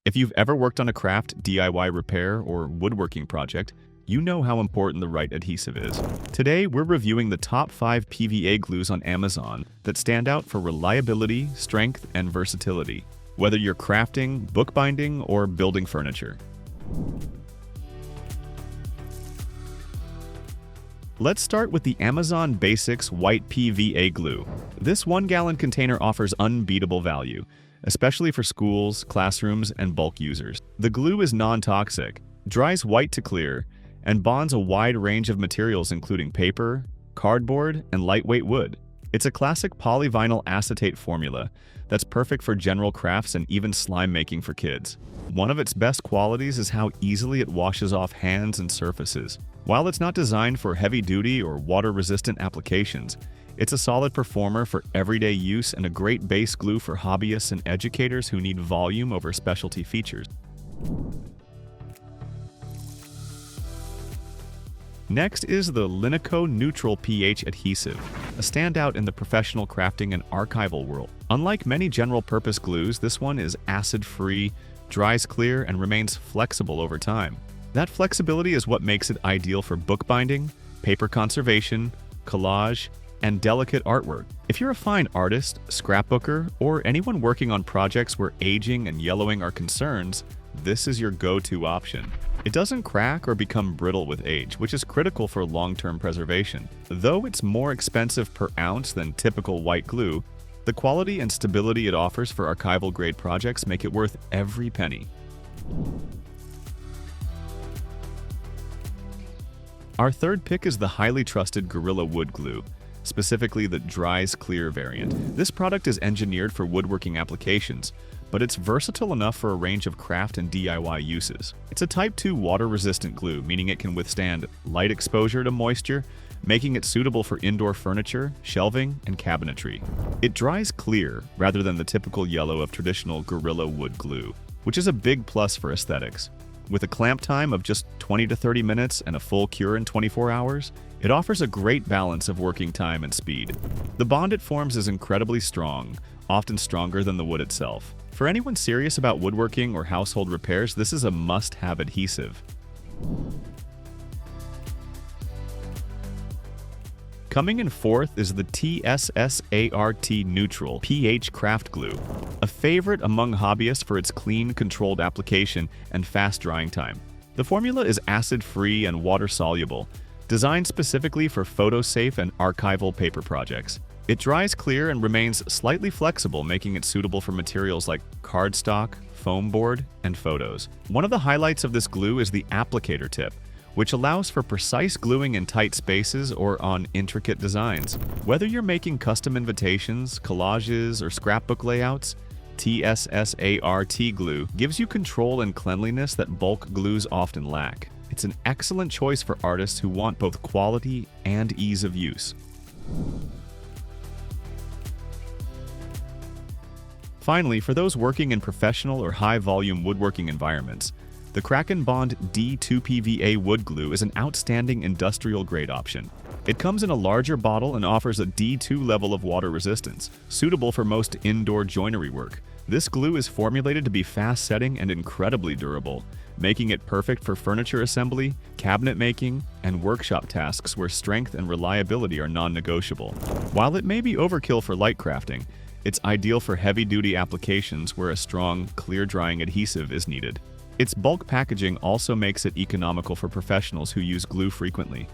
If you've ever worked on a craft, DIY repair, or woodworking project, you know how important the right adhesive is. Today, we're reviewing the top 5 PVA glues on Amazon that stand out for reliability, strength, and versatility, whether you're crafting, bookbinding, or building furniture. Let's start with the Amazon Basics White PVA Glue. This 1-gallon container offers unbeatable value, especially for schools, classrooms, and bulk users. The glue is non-toxic, dries white to clear, and bonds a wide range of materials including paper, cardboard, and lightweight wood. It's a classic polyvinyl acetate formula that's perfect for general crafts and even slime making for kids. One of its best qualities is how easily it washes off hands and surfaces. While it's not designed for heavy-duty or water-resistant applications, it's a solid performer for everyday use and a great base glue for hobbyists and educators who need volume over specialty features. Next is the Lineco Neutral pH Adhesive, a standout in the professional crafting and archival world. Unlike many general-purpose glues, this one is acid-free, dries clear, and remains flexible over time. That flexibility is what makes it ideal for bookbinding, paper conservation, collage, and delicate artwork. If you're a fine artist, scrapbooker, or anyone working on projects where aging and yellowing are concerns, this is your go-to option. It doesn't crack or become brittle with age, which is critical for long-term preservation. Though it's more expensive per ounce than typical white glue, the quality and stability it offers for archival-grade projects make it worth every penny. Our third pick is the highly trusted Gorilla Wood Glue, specifically the Dries Clear variant. This product is engineered for woodworking applications, but it's versatile enough for a range of craft and DIY uses. It's a Type 2 water-resistant glue, meaning it can withstand light exposure to moisture, making it suitable for indoor furniture, shelving, and cabinetry. It dries clear rather than the typical yellow of traditional Gorilla Wood Glue, which is a big plus for aesthetics. With a clamp time of just 20 to 30 minutes and a full cure in 24 hours, it offers a great balance of working time and speed. The bond it forms is incredibly strong, often stronger than the wood itself. For anyone serious about woodworking or household repairs, this is a must-have adhesive. Coming in fourth is the TSSART Neutral pH Craft Glue, a favorite among hobbyists for its clean, controlled application and fast drying time. The formula is acid-free and water-soluble, designed specifically for photo-safe and archival paper projects. It dries clear and remains slightly flexible, making it suitable for materials like cardstock, foam board, and photos. One of the highlights of this glue is the applicator tip, which allows for precise gluing in tight spaces or on intricate designs. Whether you're making custom invitations, collages, or scrapbook layouts, TSSART glue gives you control and cleanliness that bulk glues often lack. It's an excellent choice for artists who want both quality and ease of use. Finally, for those working in professional or high-volume woodworking environments, the Kraken Bond D2PVA wood glue is an outstanding industrial-grade option. It comes in a larger bottle and offers a D2 level of water resistance, suitable for most indoor joinery work. This glue is formulated to be fast-setting and incredibly durable, making it perfect for furniture assembly, cabinet making, and workshop tasks where strength and reliability are non-negotiable. While it may be overkill for light crafting, it's ideal for heavy-duty applications where a strong, clear-drying adhesive is needed. Its bulk packaging also makes it economical for professionals who use glue frequently.